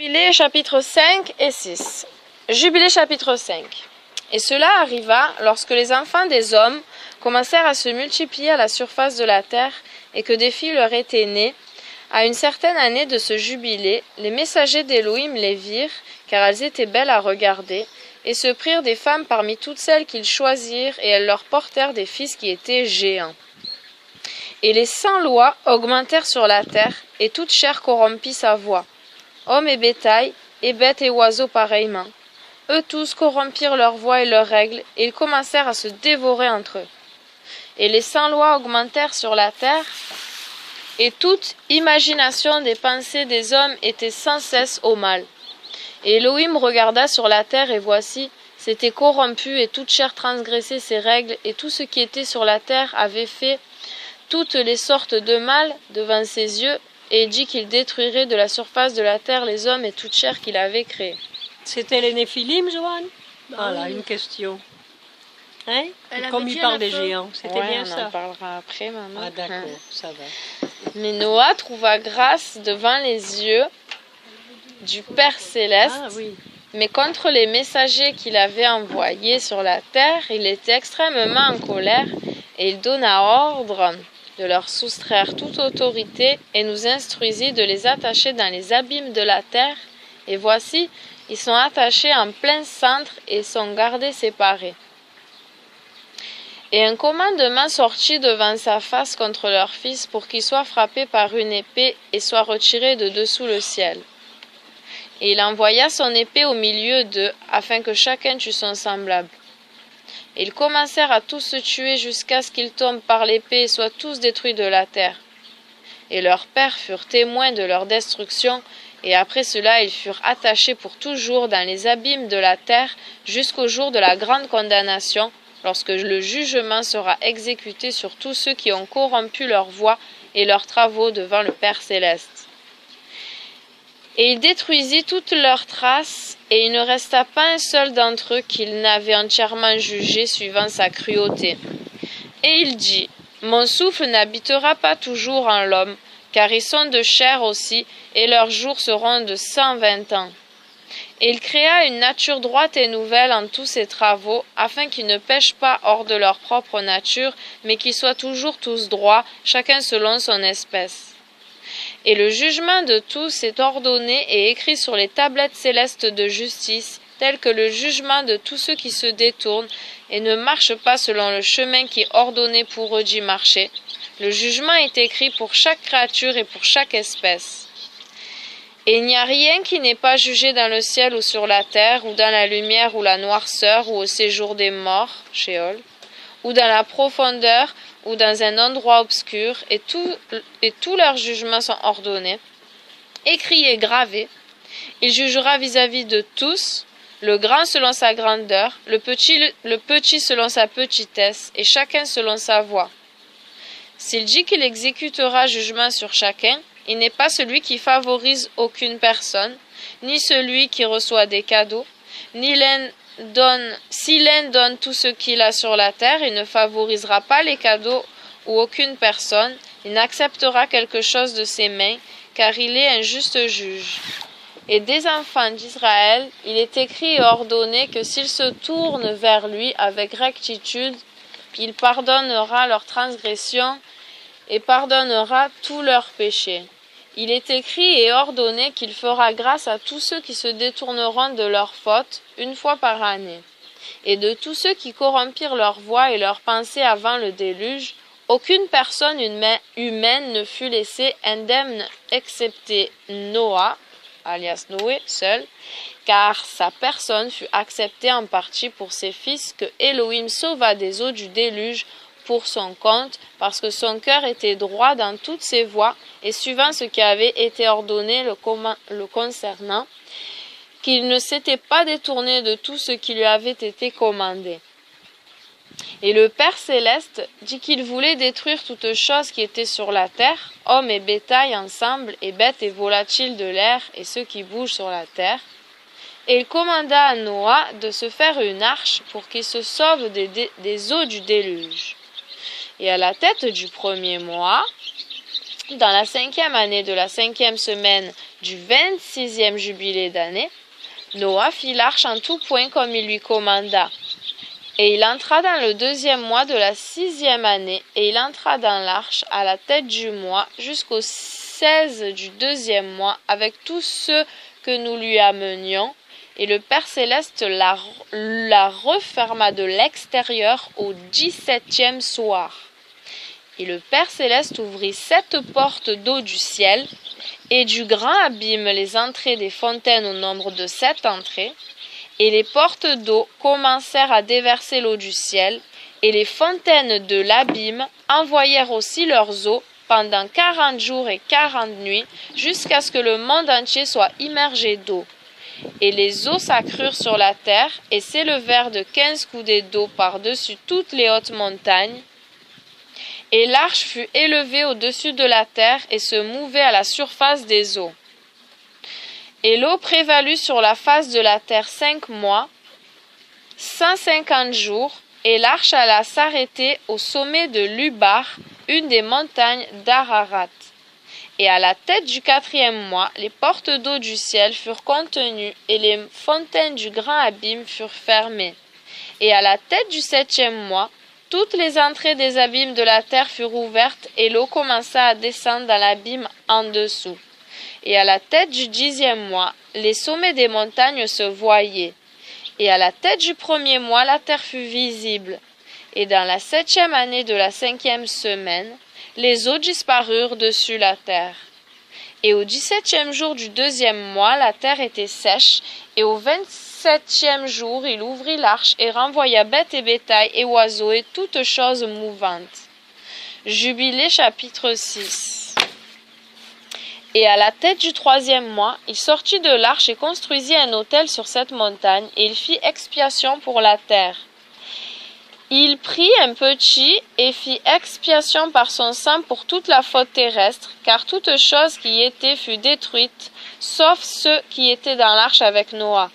Jubilé chapitre 5 et 6. Jubilé chapitre 5. Et cela arriva lorsque les enfants des hommes commencèrent à se multiplier à la surface de la terre et que des filles leur étaient nées. À une certaine année de ce jubilé, les messagers d'Élohim les virent, car elles étaient belles à regarder, et se prirent des femmes parmi toutes celles qu'ils choisirent, et elles leur portèrent des fils qui étaient géants. Et les sans-lois augmentèrent sur la terre, et toute chair corrompit sa voix. Hommes et bétail, et bêtes et oiseaux pareillement. Eux tous corrompirent leur voix et leurs règles, et ils commencèrent à se dévorer entre eux. Et les sans-lois augmentèrent sur la terre, et toute imagination des pensées des hommes était sans cesse au mal. Et Elohim regarda sur la terre, et voici, c'était corrompu, et toute chair transgressait ses règles, et tout ce qui était sur la terre avait fait toutes les sortes de mal devant ses yeux, et dit qu'il détruirait de la surface de la terre les hommes et toute chair qu'il avait créée. C'était les Néphilim, Joanne? Voilà, oui. Une question. Hein? Comme il parle des géants, c'était bien ça. On en parlera après, maman. Ah d'accord, ça va. Mais Noah trouva grâce devant les yeux du Père Céleste, mais contre les messagers qu'il avait envoyés sur la terre, il était extrêmement en colère, et il donna ordre de leur soustraire toute autorité, et nous instruisit de les attacher dans les abîmes de la terre. Et voici, ils sont attachés en plein centre et sont gardés séparés. Et un commandement sortit devant sa face contre leur fils pour qu'il soit frappé par une épée et soit retiré de dessous le ciel. Et il envoya son épée au milieu d'eux, afin que chacun tue son semblable. Et ils commencèrent à tous se tuer jusqu'à ce qu'ils tombent par l'épée et soient tous détruits de la terre. Et leurs pères furent témoins de leur destruction, et après cela ils furent attachés pour toujours dans les abîmes de la terre jusqu'au jour de la grande condamnation, lorsque le jugement sera exécuté sur tous ceux qui ont corrompu leur voix et leurs travaux devant le Père Céleste. Et il détruisit toutes leurs traces, et il ne resta pas un seul d'entre eux qu'il n'avait entièrement jugé suivant sa cruauté. Et il dit, « Mon souffle n'habitera pas toujours en l'homme, car ils sont de chair aussi, et leurs jours seront de 120 ans. » Et il créa une nature droite et nouvelle en tous ses travaux, afin qu'ils ne pêchent pas hors de leur propre nature, mais qu'ils soient toujours tous droits, chacun selon son espèce. Et le jugement de tous est ordonné et écrit sur les tablettes célestes de justice, tel que le jugement de tous ceux qui se détournent et ne marchent pas selon le chemin qui est ordonné pour eux d'y marcher. Le jugement est écrit pour chaque créature et pour chaque espèce. Et il n'y a rien qui n'est pas jugé dans le ciel ou sur la terre, ou dans la lumière ou la noirceur, ou au séjour des morts, Sheol, ou dans la profondeur, ou dans un endroit obscur, et tous leurs jugements sont ordonnés, écrits et gravés. Il jugera vis-à-vis de tous, le grand selon sa grandeur, le petit selon sa petitesse, et chacun selon sa voie. S'il dit qu'il exécutera jugement sur chacun, il n'est pas celui qui favorise aucune personne, ni celui qui reçoit des cadeaux, ni si l'un donne tout ce qu'il a sur la terre, il ne favorisera pas les cadeaux ou aucune personne, il n'acceptera quelque chose de ses mains, car il est un juste juge. Et des enfants d'Israël, il est écrit et ordonné que s'ils se tournent vers lui avec rectitude, il pardonnera leurs transgressions et pardonnera tous leurs péchés. Il est écrit et ordonné qu'il fera grâce à tous ceux qui se détourneront de leurs fautes une fois par année. Et de tous ceux qui corrompirent leur voix et leurs pensées avant le déluge, aucune personne humaine ne fut laissée indemne excepté Noah, alias Noé, seul, car sa personne fut acceptée en partie pour ses fils que Elohim sauva des eaux du déluge pour son compte, parce que son cœur était droit dans toutes ses voies, et suivant ce qui avait été ordonné le concernant, qu'il ne s'était pas détourné de tout ce qui lui avait été commandé. Et le Père Céleste dit qu'il voulait détruire toute chose qui était sur la terre, hommes et bétail ensemble, et bêtes et volatiles de l'air, et ceux qui bougent sur la terre. Et il commanda à Noah de se faire une arche pour qu'il se sauve des eaux du déluge. Et à la tête du premier mois, Dans la 5e année de la 5e semaine du 26e jubilé d'année, Noah fit l'arche en tout point comme il lui commanda. Et il entra dans le 2e mois de la 6e année, et il entra dans l'arche à la tête du mois jusqu'au 16 du 2e mois avec tous ceux que nous lui amenions. Et le Père Céleste la referma de l'extérieur au 17e soir. Et le Père Céleste ouvrit 7 portes d'eau du ciel, et du grand abîme les entrées des fontaines au nombre de 7 entrées, et les portes d'eau commencèrent à déverser l'eau du ciel, et les fontaines de l'abîme envoyèrent aussi leurs eaux pendant 40 jours et 40 nuits, jusqu'à ce que le monde entier soit immergé d'eau. Et les eaux s'accrurent sur la terre, et s'élevèrent de 15 coudées d'eau par-dessus toutes les hautes montagnes. Et l'arche fut élevée au-dessus de la terre et se mouvait à la surface des eaux. Et l'eau prévalut sur la face de la terre 5 mois, 150 jours, et l'arche alla s'arrêter au sommet de Lubar, une des montagnes d'Ararat. Et à la tête du 4e mois, les portes d'eau du ciel furent contenues, et les fontaines du grand abîme furent fermées. Et à la tête du 7e mois, toutes les entrées des abîmes de la terre furent ouvertes, et l'eau commença à descendre dans l'abîme en dessous. Et à la tête du 10e mois, les sommets des montagnes se voyaient. Et à la tête du 1er mois, la terre fut visible. Et dans la 7e année de la 5e semaine, les eaux disparurent dessus la terre. Et au 17e jour du 2e mois, la terre était sèche, et au 27e jour, il ouvrit l'arche et renvoya bêtes et bétail et oiseaux et toutes choses mouvantes. Jubilé chapitre 6. Et à la tête du 3e mois, il sortit de l'arche et construisit un autel sur cette montagne, et il fit expiation pour la terre. Il prit un petit et fit expiation par son sang pour toute la faute terrestre, car toute chose qui y était fut détruite, sauf ceux qui étaient dans l'arche avec Noah.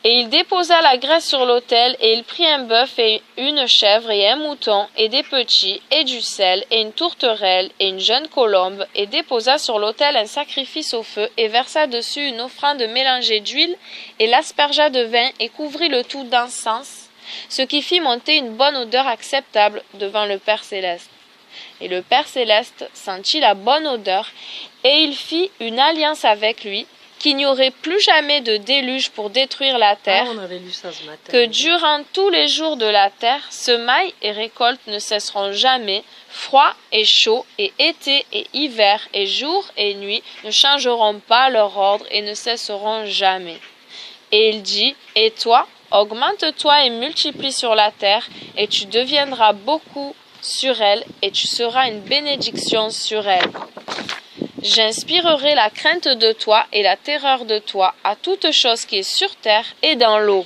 Et il déposa la graisse sur l'autel, et il prit un bœuf et une chèvre et un mouton, et des petits, et du sel, et une tourterelle, et une jeune colombe, et déposa sur l'autel un sacrifice au feu, et versa dessus une offrande mélangée d'huile, et l'aspergea de vin, et couvrit le tout d'encens, ce qui fit monter une bonne odeur acceptable devant le Père Céleste. Et le Père Céleste sentit la bonne odeur, et il fit une alliance avec lui, qu'il n'y aurait plus jamais de déluge pour détruire la terre, on avait lu ça ce matin. Que durant tous les jours de la terre, semailles et récoltes ne cesseront jamais, froid et chaud, et été et hiver, et jour et nuit ne changeront pas leur ordre et ne cesseront jamais. Et il dit, et toi, augmente-toi et multiplie sur la terre, et tu deviendras beaucoup sur elle, et tu seras une bénédiction sur elle. J'inspirerai la crainte de toi et la terreur de toi à toute chose qui est sur terre et dans l'eau.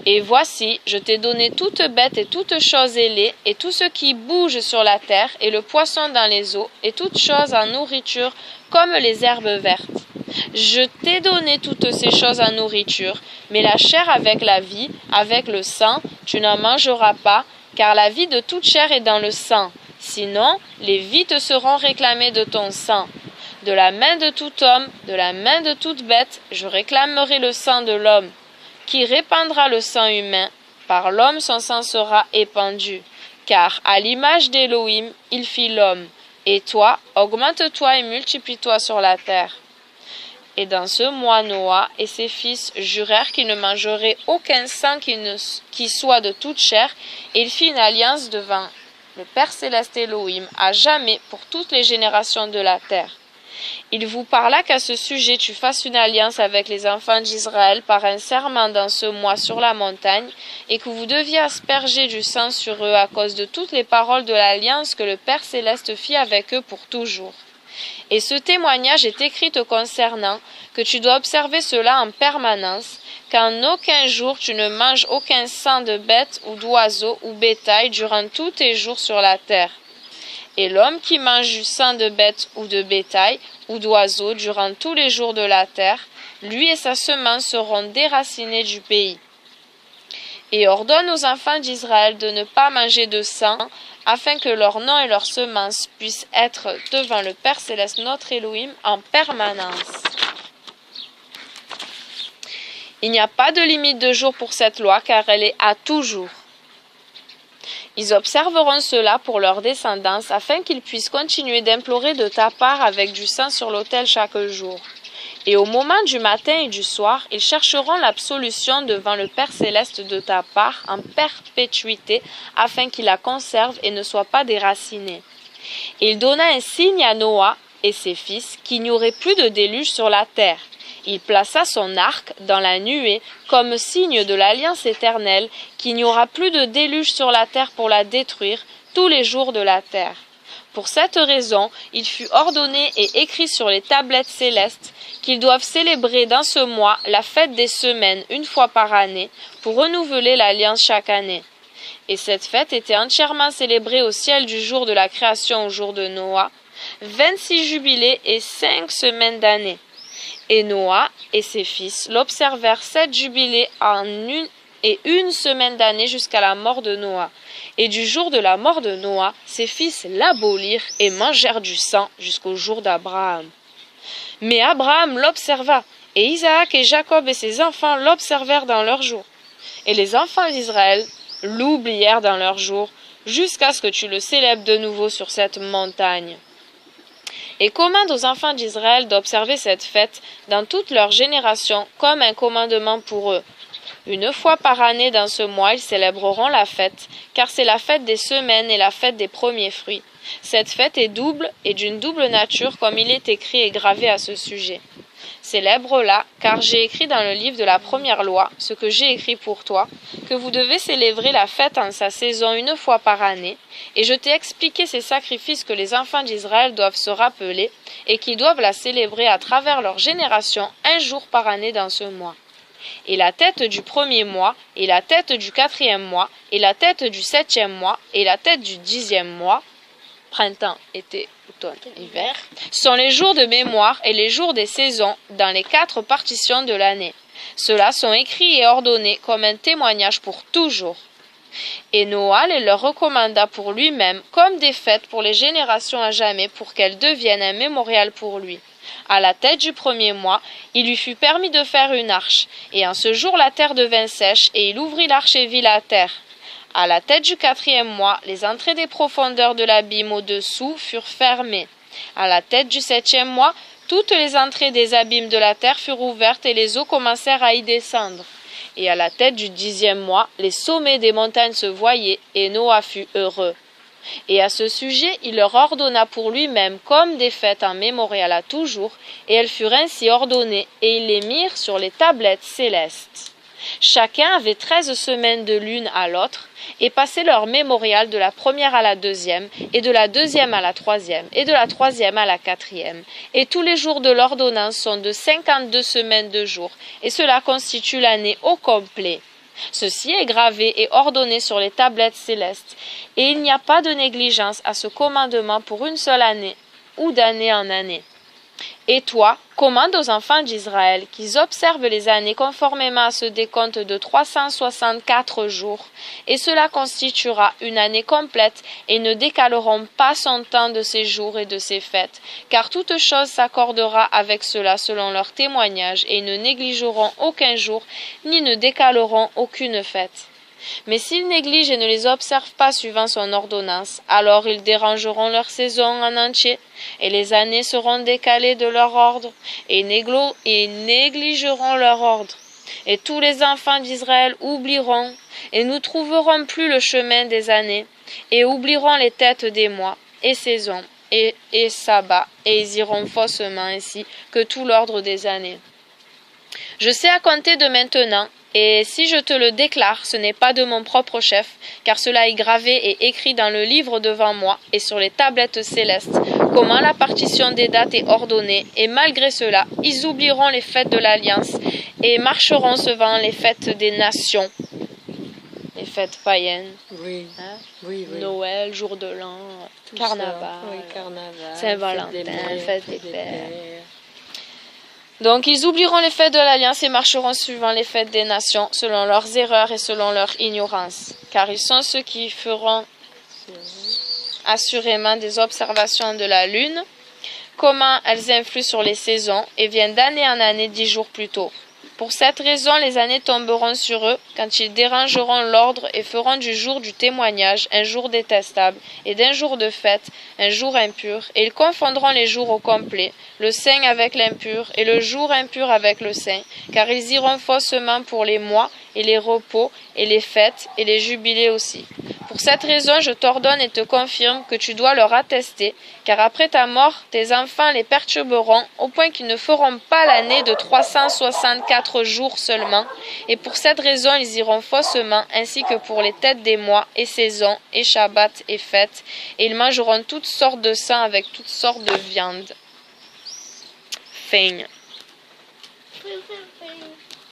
Et voici, je t'ai donné toute bête et toute chose ailée, et tout ce qui bouge sur la terre, et le poisson dans les eaux, et toute chose en nourriture, comme les herbes vertes. Je t'ai donné toutes ces choses en nourriture, mais la chair avec la vie, avec le sang, tu n'en mangeras pas, car la vie de toute chair est dans le sang. Sinon, les vies te seront réclamées de ton sang. De la main de tout homme, de la main de toute bête, je réclamerai le sang de l'homme. Qui répandra le sang humain, par l'homme son sang sera épandu. Car à l'image d'Élohim, il fit l'homme. Et toi, augmente-toi et multiplie-toi sur la terre. Et dans ce mois, Noah et ses fils jurèrent qu'ils ne mangeraient aucun sang qui soit de toute chair, et il fit une alliance devant le Père Céleste Élohim à jamais pour toutes les générations de la terre. Il vous parla qu'à ce sujet tu fasses une alliance avec les enfants d'Israël par un serment dans ce mois sur la montagne, et que vous deviez asperger du sang sur eux à cause de toutes les paroles de l'alliance que le Père Céleste fit avec eux pour toujours. Et ce témoignage est écrit te concernant, que tu dois observer cela en permanence, qu'en aucun jour tu ne manges aucun sang de bête ou d'oiseau ou bétail durant tous tes jours sur la terre. Et l'homme qui mange du sang de bête ou de bétail ou d'oiseau durant tous les jours de la terre, lui et sa semence seront déracinés du pays. Et ordonne aux enfants d'Israël de ne pas manger de sang, afin que leur nom et leur semence puissent être devant le Père Céleste, notre Elohim, en permanence. Il n'y a pas de limite de jour pour cette loi, car elle est à toujours. Ils observeront cela pour leur descendance, afin qu'ils puissent continuer d'implorer de ta part avec du sang sur l'autel chaque jour. Et au moment du matin et du soir, ils chercheront l'absolution devant le Père Céleste de ta part en perpétuité, afin qu'il la conserve et ne soit pas déraciné. Et il donna un signe à Noah et ses fils qu'il n'y aurait plus de déluge sur la terre. Il plaça son arc dans la nuée comme signe de l'alliance éternelle, qu'il n'y aura plus de déluge sur la terre pour la détruire tous les jours de la terre. Pour cette raison, il fut ordonné et écrit sur les tablettes célestes qu'ils doivent célébrer dans ce mois la fête des semaines une fois par année pour renouveler l'alliance chaque année. Et cette fête était entièrement célébrée au ciel du jour de la création au jour de Noah, 26 jubilés et 5 semaines d'année. Et Noah et ses fils l'observèrent 7 jubilés en une semaine d'année jusqu'à la mort de Noah. Et du jour de la mort de Noah, ses fils l'abolirent et mangèrent du sang jusqu'au jour d'Abraham. Mais Abraham l'observa, et Isaac et Jacob et ses enfants l'observèrent dans leurs jours. Et les enfants d'Israël l'oublièrent dans leurs jours, jusqu'à ce que tu le célèbres de nouveau sur cette montagne. Et commande aux enfants d'Israël d'observer cette fête dans toutes leurs générations comme un commandement pour eux. Une fois par année dans ce mois, ils célébreront la fête, car c'est la fête des semaines et la fête des premiers fruits. Cette fête est double et d'une double nature, comme il est écrit et gravé à ce sujet. Célèbre-la, car j'ai écrit dans le livre de la première loi, ce que j'ai écrit pour toi, que vous devez célébrer la fête en sa saison une fois par année, et je t'ai expliqué ces sacrifices que les enfants d'Israël doivent se rappeler, et qu'ils doivent la célébrer à travers leur génération un jour par année dans ce mois. Et la tête du premier mois, et la tête du 4e mois, et la tête du 7e mois, et la tête du 10e mois, printemps, été, automne, hiver, sont les jours de mémoire et les jours des saisons dans les 4 partitions de l'année. Ceux-là sont écrits et ordonnés comme un témoignage pour toujours. Et Noah les leur recommanda pour lui-même comme des fêtes pour les générations à jamais, pour qu'elles deviennent un mémorial pour lui. À la tête du premier mois, il lui fut permis de faire une arche, et en ce jour la terre devint sèche, et il ouvrit l'arche et vit la terre. À la tête du 4e mois, les entrées des profondeurs de l'abîme au-dessous furent fermées. À la tête du 7e mois, toutes les entrées des abîmes de la terre furent ouvertes et les eaux commencèrent à y descendre. Et à la tête du 10e mois, les sommets des montagnes se voyaient, et Noah fut heureux. Et à ce sujet, il leur ordonna pour lui-même comme des fêtes en mémorial à toujours, et elles furent ainsi ordonnées, et ils les mirent sur les tablettes célestes. Chacun avait 13 semaines de l'une à l'autre, et passaient leur mémorial de la première à la deuxième, et de la deuxième à la troisième, et de la troisième à la quatrième. Et tous les jours de l'ordonnance sont de 52 semaines de jours, et cela constitue l'année au complet. Ceci est gravé et ordonné sur les tablettes célestes, et il n'y a pas de négligence à ce commandement pour une seule année, ou d'année en année. Et toi, commande aux enfants d'Israël qu'ils observent les années conformément à ce décompte de 364 jours, et cela constituera une année complète, et ne décaleront pas son temps de ses jours et de ses fêtes, car toute chose s'accordera avec cela selon leur témoignage, et ils ne négligeront aucun jour, ni ne décaleront aucune fête. Mais s'ils négligent et ne les observent pas suivant son ordonnance, alors ils dérangeront leur saison en entier, et les années seront décalées de leur ordre, et négligeront leur ordre. Et tous les enfants d'Israël oublieront, et ne trouveront plus le chemin des années, et oublieront les têtes des mois, et saisons, et sabbats, et ils iront faussement ainsi que tout l'ordre des années. Je sais à compter de maintenant, et si je te le déclare, ce n'est pas de mon propre chef, car cela est gravé et écrit dans le livre devant moi et sur les tablettes célestes, comment la partition des dates est ordonnée, et malgré cela, ils oublieront les fêtes de l'Alliance et marcheront suivant les fêtes des nations, les fêtes païennes, oui. Hein? Oui. Noël, jour de l'an, carnaval, carnaval, Saint-Valentin, fête des pères. Donc ils oublieront les fêtes de l'Alliance et marcheront suivant les fêtes des nations, selon leurs erreurs et selon leur ignorance. Car ils sont ceux qui feront assurément des observations de la lune, comment elles influent sur les saisons, et viennent d'année en année 10 jours plus tôt. Pour cette raison, les années tomberont sur eux, quand ils dérangeront l'ordre et feront du jour du témoignage un jour détestable, et d'un jour de fête un jour impur, et ils confondront les jours au complet, le saint avec l'impur, et le jour impur avec le saint, car ils iront faussement pour les mois, et les repos, et les fêtes, et les jubilés aussi. Pour cette raison, je t'ordonne et te confirme que tu dois leur attester, car après ta mort, tes enfants les perturberont, au point qu'ils ne feront pas l'année de 364 jours seulement, et pour cette raison, ils iront faussement, ainsi que pour les têtes des mois, et saisons, et shabbats, et fêtes, et ils mangeront toutes sortes de sang avec toutes sortes de viande. Fin.